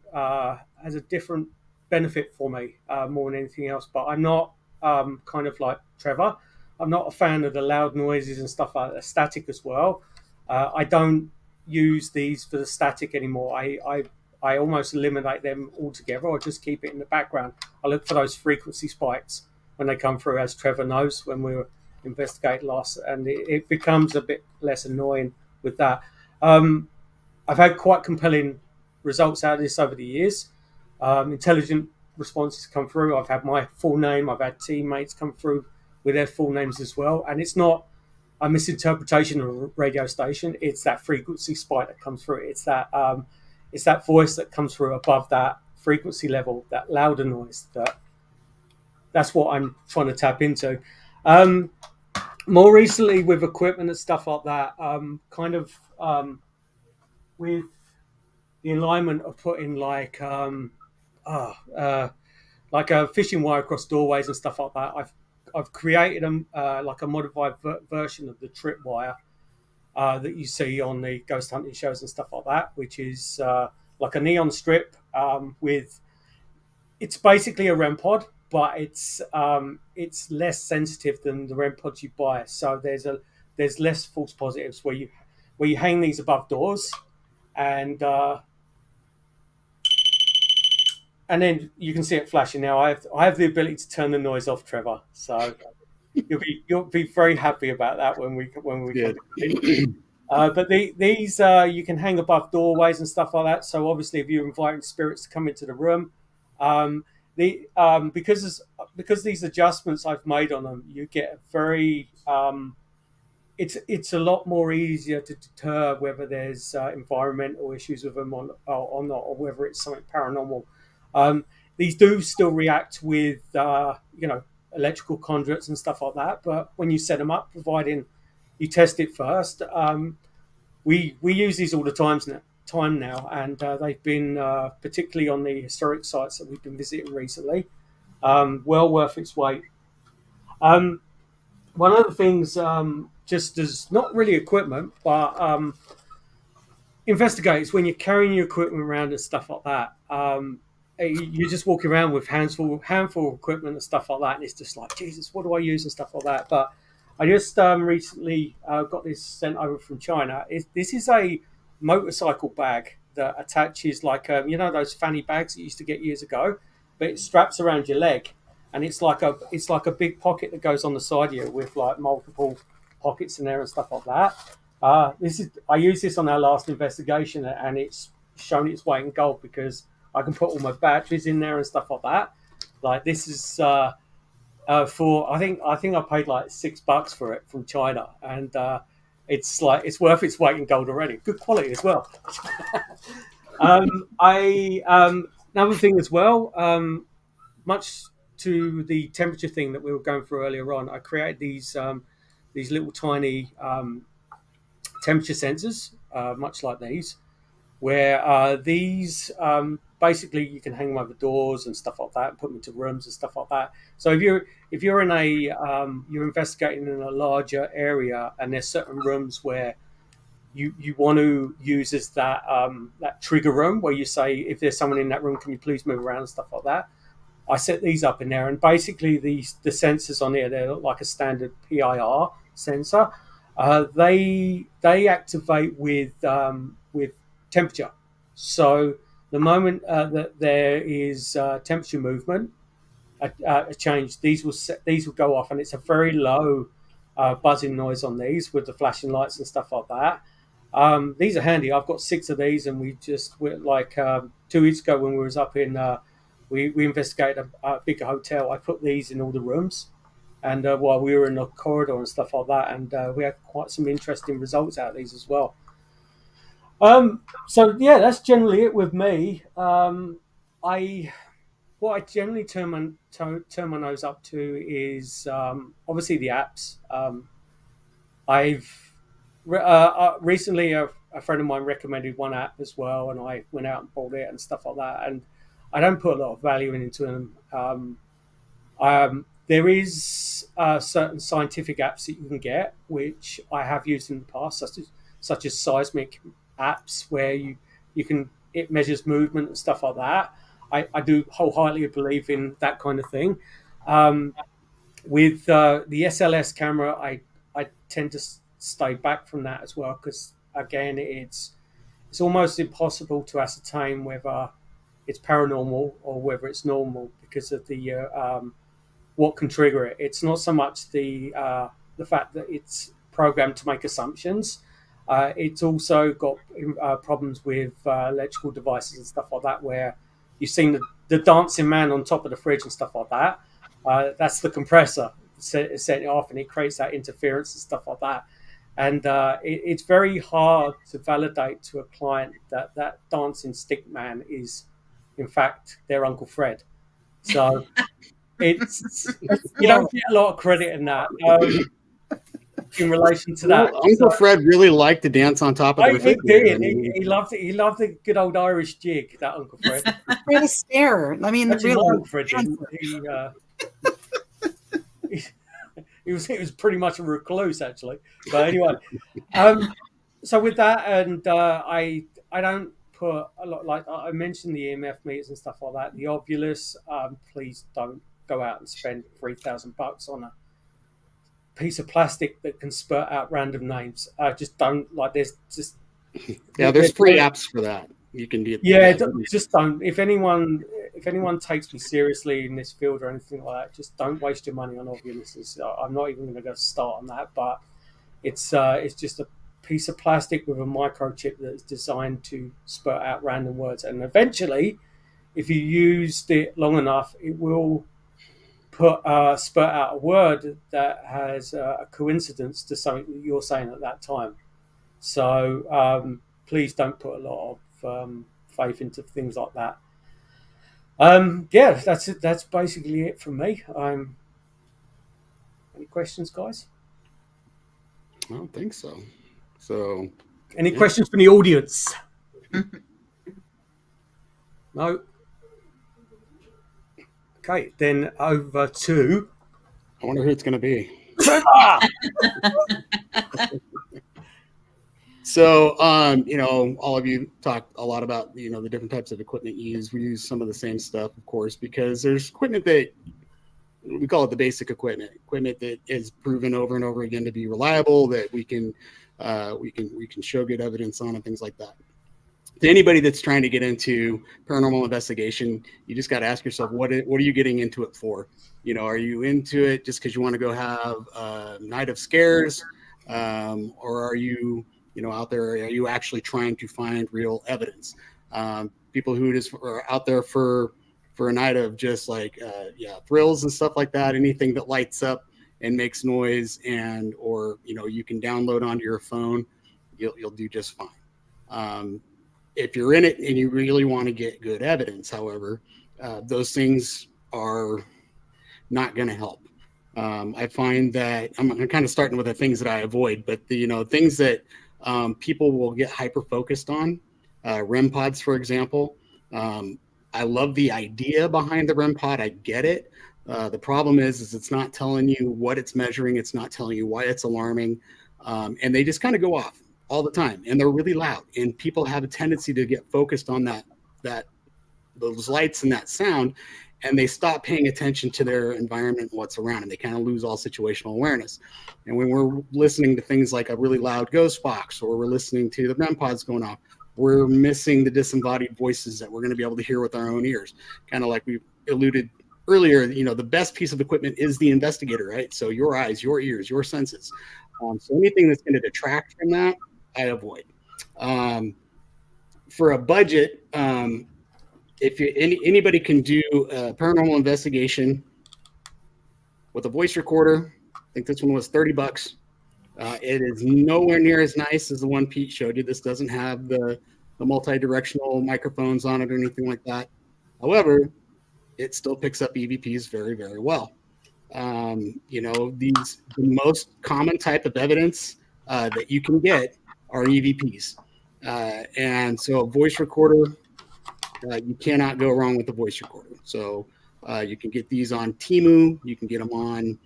benefit for me more than anything else. But I'm not kind of like Trevor. I'm not a fan of the loud noises and stuff like that. Static as well. I don't use these for the static anymore. I almost eliminate them altogether. I just keep it in the background. I look for those frequency spikes when they come through, as Trevor knows, when we were investigating last, and it becomes a bit less annoying with that. I've had quite compelling results out of this over the years. Intelligent responses come through. I've had my full name. I've had teammates come through with their full names as well. And it's not a misinterpretation of a radio station. It's that frequency spike that comes through. It's that voice that comes through above that frequency level, that louder noise. That's what I'm trying to tap into. More recently with equipment and stuff like that, with the alignment of putting like a fishing wire across doorways and stuff like that, I've created like a modified version of the tripwire that you see on the ghost hunting shows and stuff like that, which is like a neon strip it's basically a REM pod, but it's less sensitive than the REM pods you buy. So there's less false positives where you hang these above doors, and then you can see it flashing. Now I have the ability to turn the noise off, Trevor. So you'll be very happy about that when we yeah. But these you can hang above doorways and stuff like that. So obviously, if you're inviting spirits to come into the room, because these adjustments I've made on them, you get a very it's a lot more easier to deter whether there's environmental issues with them or not, or whether it's something paranormal. These do still react with electrical conduits and stuff like that, but when you set them up, providing you test it first, we use these all the time now, and they've been particularly on the historic sites that we've been visiting recently, well worth its weight. one of the things, just as not really equipment, but investigators, when you're carrying your equipment around and stuff like that, you're just walking around with handful of equipment and stuff like that, and it's just like, Jesus, what do I use and stuff like that. But I just recently got this sent over from China. This is a motorcycle bag that attaches like those fanny bags that you used to get years ago, but it straps around your leg, and it's like a big pocket that goes on the side of you with like multiple pockets in there and stuff like that. I used this on our last investigation, and it's shown its weight in gold because I can put all my batteries in there and stuff like that. Like this is for I think I paid like $6 for it from China, and it's worth its weight in gold already. Good quality as well. I Another thing as well, much to the temperature thing that we were going through earlier on, I created these little tiny temperature sensors, much like these, where basically you can hang them over doors and stuff like that, and put them into rooms and stuff like that. So if you're in you're investigating in a larger area, and there's certain rooms where you want to use as that trigger room where you say, if there's someone in that room, can you please move around and stuff like that. I set these up in there, and basically the sensors on here, they're like a standard PIR sensor. They activate with temperature. So the moment that there is temperature movement, a change, these will go off, and it's a very low buzzing noise on these with the flashing lights and stuff like that. These are handy. I've got 6 of these, and we're like 2 weeks ago when we was up in we investigated a big hotel. I put these in all the rooms, and while we were in the corridor and stuff like that, and we had quite some interesting results out of these as well. So yeah, that's generally it with me. What I generally turn my nose up to is obviously the apps. I've recently a friend of mine recommended one app as well, and I went out and bought it and stuff like that. And I don't put a lot of value into them. There is certain scientific apps that you can get, which I have used in the past, such as seismic apps, where it measures movement and stuff like that. I do wholeheartedly believe in that kind of thing. With the SLS camera, I tend to stay back from that as well, because again, it's almost impossible to ascertain whether it's paranormal or whether it's normal because of the what can trigger it. It's not so much the fact that it's programmed to make assumptions. It's also got problems with electrical devices and stuff like that, where you've seen the dancing man on top of the fridge and stuff like that. That's the compressor setting it off, and it creates that interference and stuff like that. And it's very hard to validate to a client that dancing stick man is, in fact, their Uncle Fred. So you don't get a lot of credit in that. In relation to that, Uncle Fred really liked to dance on top of the refrigerator. He loved it. He loved the good old Irish jig. That Uncle Fred. Fred Astaire. I mean, actually, really, Uncle Fred he was pretty much a recluse, actually. But anyway, so with that, and I don't put a lot, like I mentioned, the EMF meters and stuff like that. The Ovilus, please don't go out and spend $3,000 on a piece of plastic that can spurt out random names. Just don't. Like, there's just there's free apps for that. You can do. Yeah, just don't. If anyone takes me seriously in this field or anything like that, just don't waste your money on Ovilus. I'm not even going to go start on that. But it's just a piece of plastic with a microchip that's designed to spurt out random words, and eventually, if you used it long enough, it will spurt out a word that has a coincidence to something that you're saying at that time. So please don't put a lot of faith into things like that. That's it. That's basically it from me. Any questions, guys? I don't think so. So, any questions from the audience? No. Okay, then over to. I wonder who it's going to be. Trevor! So, all of you talk a lot about, the different types of equipment you use. We use some of the same stuff, of course, because there's equipment that we call it the basic equipment that is proven over and over again to be reliable, that we can show good evidence on and things like that. To anybody that's trying to get into paranormal investigation, you just got to ask yourself, what are you getting into it for? Are you into it just because you want to go have a night of scares, or are you out there? Are you actually trying to find real evidence? People who just are out there for a night of just thrills and stuff like that, anything that lights up and makes noise, or you can download onto your phone, you'll do just fine. If you're in it and you really want to get good evidence, however, those things are not going to help. I find that I'm kind of starting with the things that I avoid, but the things that people will get hyper focused on, REM pods, for example. I love the idea behind the REM pod. I get it. The problem is it's not telling you what it's measuring. It's not telling you why it's alarming. And they just kind of go off all the time, and they're really loud. And people have a tendency to get focused on those lights and that sound, and they stop paying attention to their environment, what's around, and they kind of lose all situational awareness. And when we're listening to things like a really loud ghost box, or we're listening to the REM pods going off, we're missing the disembodied voices that we're going to be able to hear with our own ears. Kind of like we alluded earlier, the best piece of equipment is the investigator, right? So your eyes, your ears, your senses. So anything that's going to detract from that, I avoid. For a budget, if anybody can do a paranormal investigation with a voice recorder, I think this one was $30. It is nowhere near as nice as the one Pete showed you. This doesn't have the multi-directional microphones on it or anything like that. However, it still picks up EVPs very, very well. The most common type of evidence that you can get are EVPs. And so a voice recorder, you cannot go wrong with a voice recorder. So you can get these on Temu. You can get them on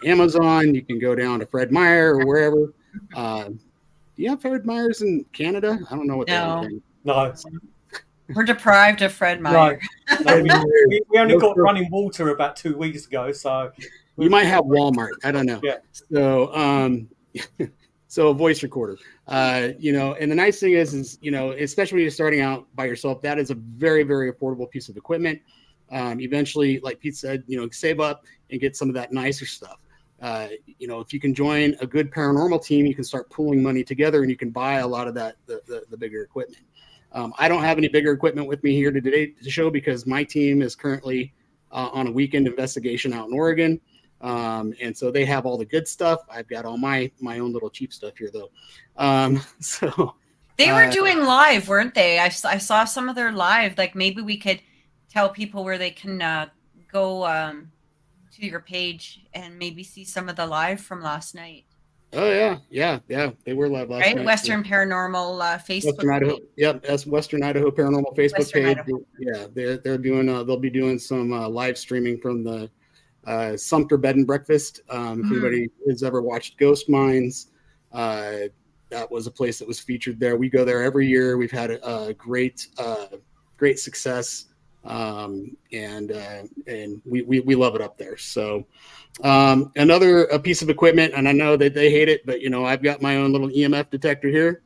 Amazon. You can go down to Fred Meyer or wherever. Do you have Fred Meyers in Canada? I don't know what No. that is. No. We're deprived of Fred Meyer. No, we only got running water about 2 weeks ago, so You might have Walmart. I don't know. Yeah. So, so a voice recorder, and the nice thing is, especially when you're starting out by yourself, that is a very, very affordable piece of equipment. Eventually, like Pete said, save up and get some of that nicer stuff. If you can join a good paranormal team, you can start pooling money together and you can buy a lot of that, the bigger equipment. I don't have any bigger equipment with me here today to show because my team is currently on a weekend investigation out in Oregon. And so they have all the good stuff. I've got all my own little cheap stuff here though. So they were doing live, weren't they? I saw some of their live. Like maybe we could tell people where they can go to your page and maybe see some of the live from last night. Oh yeah. They were live last night. Western Paranormal Facebook. Western Idaho. Yep, that's Western Idaho Paranormal Facebook Western page. Idaho. Yeah, they're doing. They'll be doing some live streaming from the Sumter Bed and Breakfast. If anybody has ever watched Ghost Mines, that was a place that was featured there. We go there every year. We've had a great success, and we love it up there. So another piece of equipment, and I know that they hate it, but I've got my own little EMF detector here.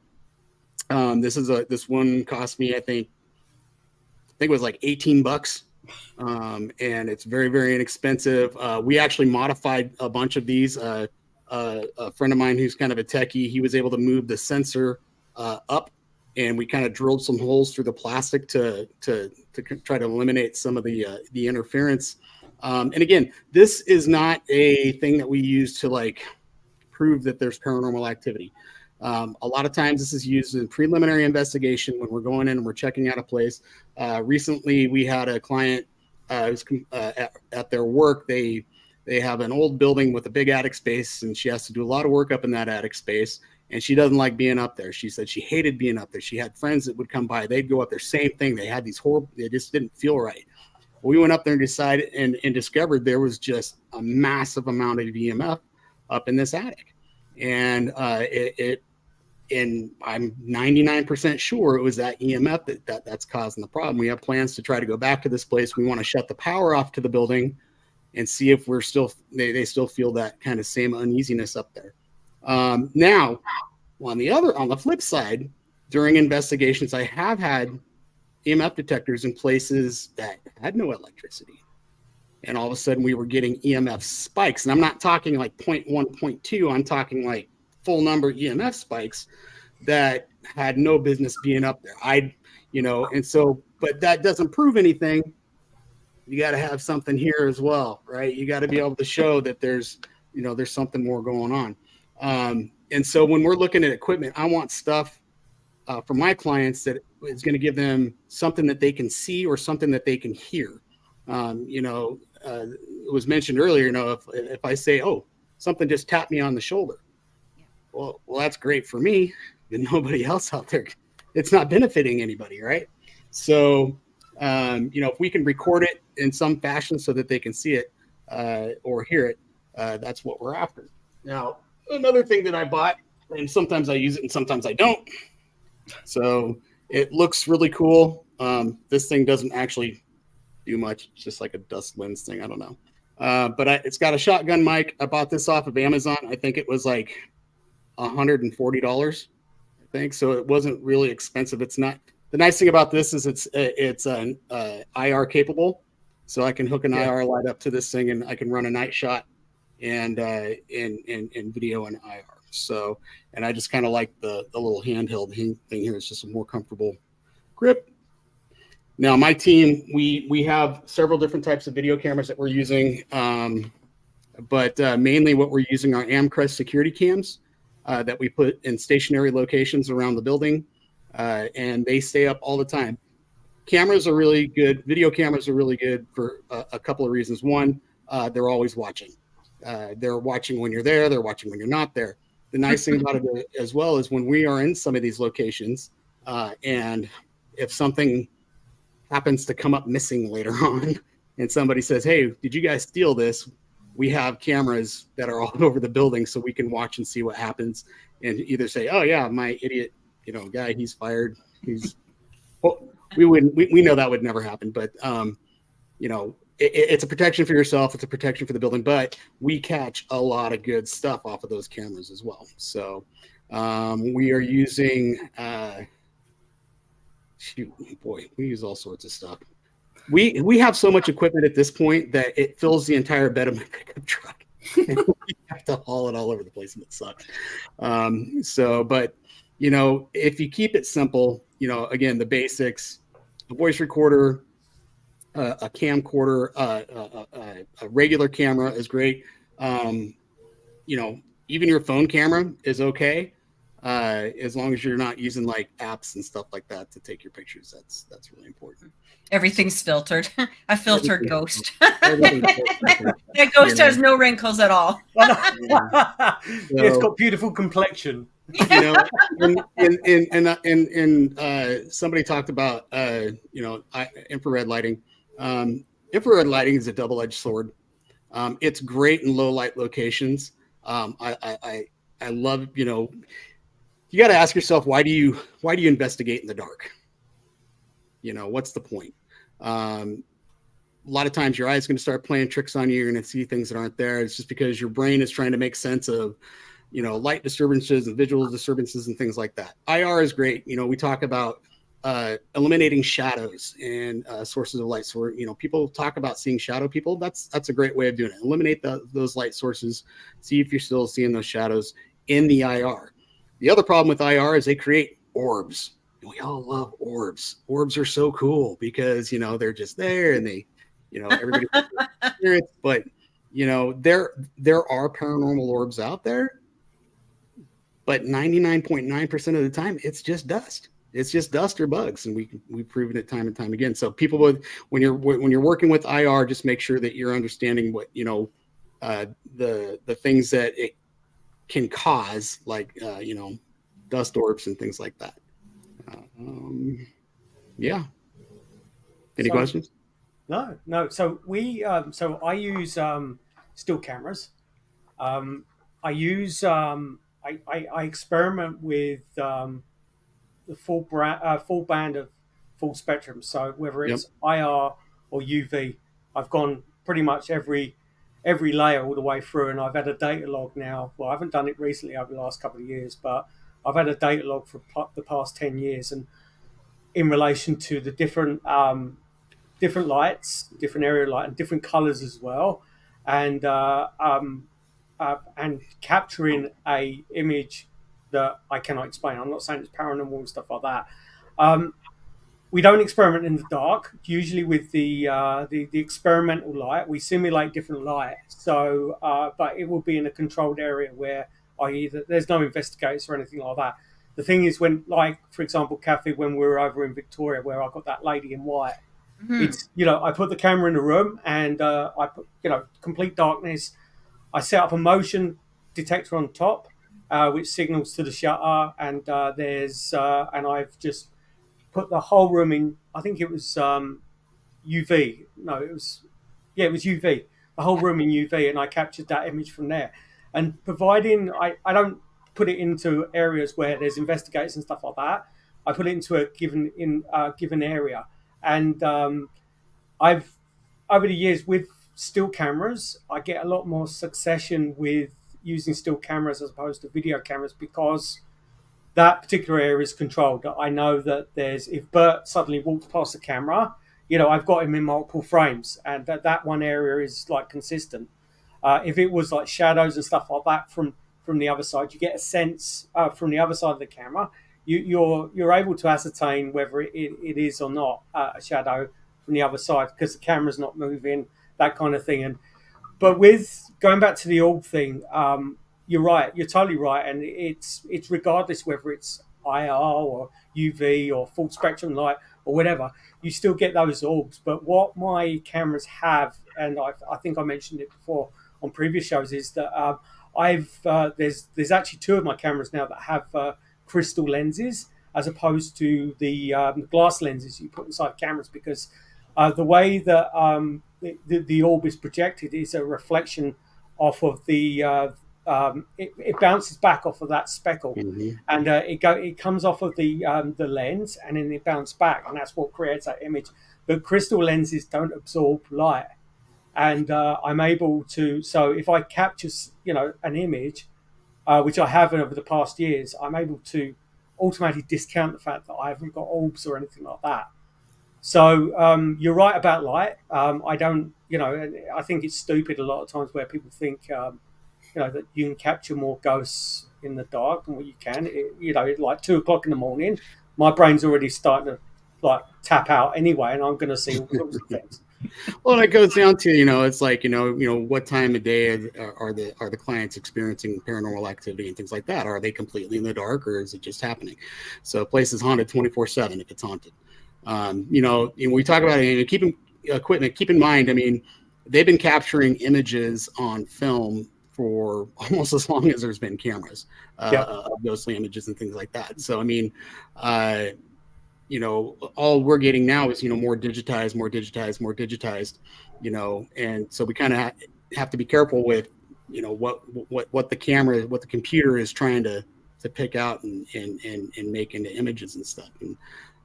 This one cost me, I think it was like $18. And it's very, very inexpensive. We actually modified a bunch of these. A friend of mine who's kind of a techie, he was able to move the sensor up, and we kind of drilled some holes through the plastic to try to eliminate some of the interference. And again, this is not a thing that we use to prove that there's paranormal activity. A lot of times this is used in preliminary investigation when we're going in and we're checking out a place. Recently, we had a client at their work. They have an old building with a big attic space, and she has to do a lot of work up in that attic space, and she doesn't like being up there. She said she hated being up there. She had friends that would come by. They'd go up there, same thing. They had these horrible, they just didn't feel right. We went up there and decided and discovered there was just a massive amount of EMF up in this attic. And and I'm 99% sure it was that EMF that's causing the problem. We have plans to try to go back to this place. We want to shut the power off to the building and see if we're still, they still feel that kind of same uneasiness up there. Now, on the flip side, during investigations, I have had EMF detectors in places that had no electricity. And all of a sudden we were getting EMF spikes. And I'm not talking like 0.1, 0.2. I'm talking like full number EMF spikes that had no business being up there. And so, but that doesn't prove anything. You got to have something here as well, right? You got to be able to show that there's something more going on. And so when we're looking at equipment, I want stuff for my clients that is going to give them something that they can see or something that they can hear. It was mentioned earlier, if I say, oh, something just tapped me on the shoulder. Well, that's great for me, and nobody else out there. It's not benefiting anybody, right? So, if we can record it in some fashion so that they can see it or hear it, that's what we're after. Now, another thing that I bought, and sometimes I use it and sometimes I don't. So it looks really cool. This thing doesn't actually do much. It's just like a dust lens thing. I don't know. But it's got a shotgun mic. I bought this off of Amazon. I think it was like $140, I think. So it wasn't really expensive. It's not. The nice thing about this is it's an IR capable. So I can hook an IR light up to this thing and I can run a night shot and video and IR. So, and I just kind of like the little handheld thing here. It's just a more comfortable grip. Now, my team, we have several different types of video cameras that we're using, but mainly what we're using are Amcrest security cams that we put in stationary locations around the building, and they stay up all the time. Cameras are really good. Video cameras are really good for a couple of reasons. One, they're always watching. They're watching when you're there. They're watching when you're not there. The nice thing about it as well is when we are in some of these locations, and if something happens to come up missing later on and somebody says, hey, did you guys steal this? We have cameras that are all over the building so we can watch and see what happens and either say, oh yeah, my idiot, guy, he's fired. We know that would never happen, but it's a protection for yourself. It's a protection for the building, but we catch a lot of good stuff off of those cameras as well. So we are using, we use all sorts of stuff. We have so much equipment at this point that it fills the entire bed of my pickup truck. We have to haul it all over the place and it sucks. But if you keep it simple, again, the basics, a voice recorder, a camcorder, a regular camera is great. Even your phone camera is okay. As long as you're not using like apps and stuff like that to take your pictures, that's really important. Everything's filtered. A filtered ghost. That ghost has no wrinkles at all. It's got beautiful complexion. And somebody talked about infrared lighting. Infrared lighting is a double-edged sword. It's great in low light locations. I love, you got to ask yourself, why do you investigate in the dark? What's the point? A lot of times your eye is going to start playing tricks on you. You're going to see things that aren't there. It's just because your brain is trying to make sense of, light disturbances and visual disturbances and things like that. IR is great. We talk about eliminating shadows and sources of light. So, people talk about seeing shadow people. That's a great way of doing it. Eliminate those light sources. See if you're still seeing those shadows in the IR. The other problem with IR is they create orbs. We all love orbs. Orbs are so cool because, they're just there and they, everybody experience. But, there are paranormal orbs out there. But 99.9% of the time, it's just dust. It's just dust or bugs, and we've proven it time and time again. So people when you're working with IR, just make sure that you're understanding what the things that it can cause, like dust orbs and things like that. Yeah. Any questions? No. So I use still cameras. I use I experiment with the full band of full spectrum. So whether Yep. it's IR or UV, I've gone pretty much every layer all the way through, and I've had a data log now. Well, I haven't done it recently over the last couple of years, but I've had a data log for the past 10 years, and in relation to the different lights, different area light, and different colors as well, and and capturing a image that I cannot explain. I'm not saying it's paranormal and stuff like that. Um, we don't experiment in the dark. Usually with the experimental light, we simulate different light. So, but it will be in a controlled area where there's no investigators or anything like that. The thing is, when, like, for example, Kathy, when we were over in Victoria, where I got that lady in white, it's, I put the camera in the room, and I put, complete darkness. I set up a motion detector on top, which signals to the shutter, and and I've just put the whole room in. I think it was UV. No, it was UV. The whole room in UV, and I captured that image from there. And providing I don't put it into areas where there's investigators and stuff like that. I put it into a given area, and I've over the years with still cameras, I get a lot more succession with using still cameras as opposed to video cameras, because that particular area is controlled. I know that if Bert suddenly walks past the camera, I've got him in multiple frames, and that one area is like consistent. If it was like shadows and stuff like that from the other side, you get a sense from the other side of the camera. You're able to ascertain whether it is or not a shadow from the other side, because the camera's not moving, that kind of thing. But with going back to the orb thing, you're right. You're totally right, and it's regardless whether it's IR or UV or full spectrum light or whatever, you still get those orbs. But what my cameras have, and I think I mentioned it before on previous shows, is that there's actually two of my cameras now that have crystal lenses, as opposed to the glass lenses you put inside cameras, because the way that the orb is projected is a reflection off of the it bounces back off of that speckle, and it comes off of the lens, and then it bounces back, and that's what creates that image. But crystal lenses don't absorb light, and I'm able to. So if I capture an image, which I have over the past years, I'm able to automatically discount the fact that I haven't got orbs or anything like that. So you're right about light. I don't, I think it's stupid a lot of times where people think, that you can capture more ghosts in the dark than what you can. Like 2 o'clock in the morning, my brain's already starting to like tap out anyway, and I'm going to see all sorts of things. Well, it goes down to, it's like, what time of day are the clients experiencing paranormal activity and things like that? Are they completely in the dark, or is it just happening? So a place is haunted 24/7 if it's haunted. When we talk about it, keep in mind, I mean, they've been capturing images on film for almost as long as there's been cameras, of ghostly images and things like that. So, I mean, all we're getting now is, more digitized, and so we kind of have to be careful with, what the computer is trying to pick out and make into images and stuff.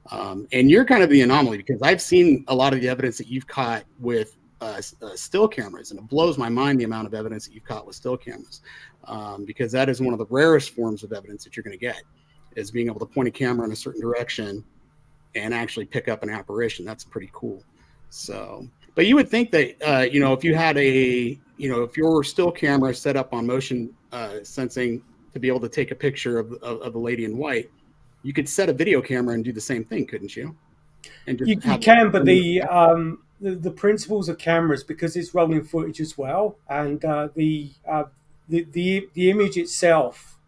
And you're kind of the anomaly, because I've seen a lot of the evidence that you've caught with still cameras, and it blows my mind the amount of evidence that you've caught with still cameras, because that is one of the rarest forms of evidence that you're going to get, is being able to point a camera in a certain direction and actually pick up an apparition. That's pretty cool. So, but you would think that, if you had if your still camera set up on motion sensing to be able to take a picture of the lady in white, you could set a video camera and do the same thing, couldn't you? And just you can, but the principles of cameras, because it's rolling footage as well, and the image itself,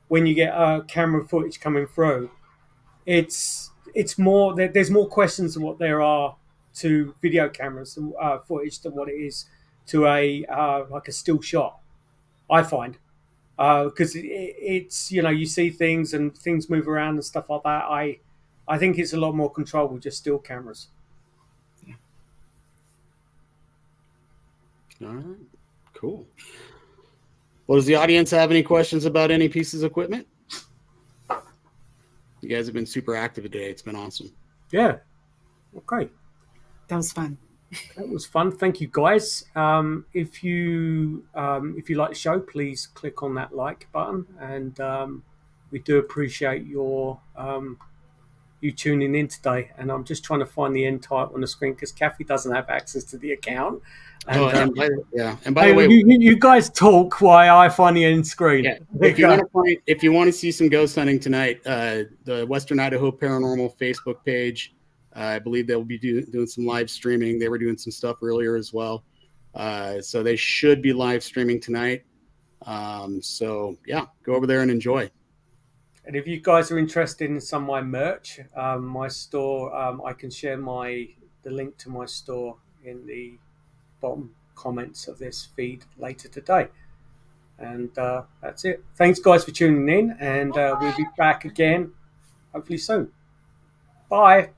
when you get camera footage coming through, it's more, there's more questions than what there are to video cameras footage than what it is to a still shot, I find. Because it's you see things and things move around and stuff like that. I think it's a lot more controlled with just still cameras. Yeah. All right, cool. Well, does the audience have any questions about any pieces of equipment? You guys have been super active today. It's been awesome. Yeah. Okay. That was fun. That was fun. Thank you, guys. If you like the show, please click on that like button, and we do appreciate your you tuning in today. And I'm just trying to find the end type on the screen because Kathy doesn't have access to the account. And, and by the way, you guys talk while I find the end screen. Yeah, if you want to see some ghost hunting tonight, the Western Idaho Paranormal Facebook page, I believe they'll be doing some live streaming. They were doing some stuff earlier as well, so they should be live streaming tonight. So yeah, go over there and enjoy. And if you guys are interested in some of my merch, my store, I can share the link to my store in the bottom comments of this feed later today. And that's it. Thanks, guys, for tuning in, and we'll be back again hopefully soon. Bye.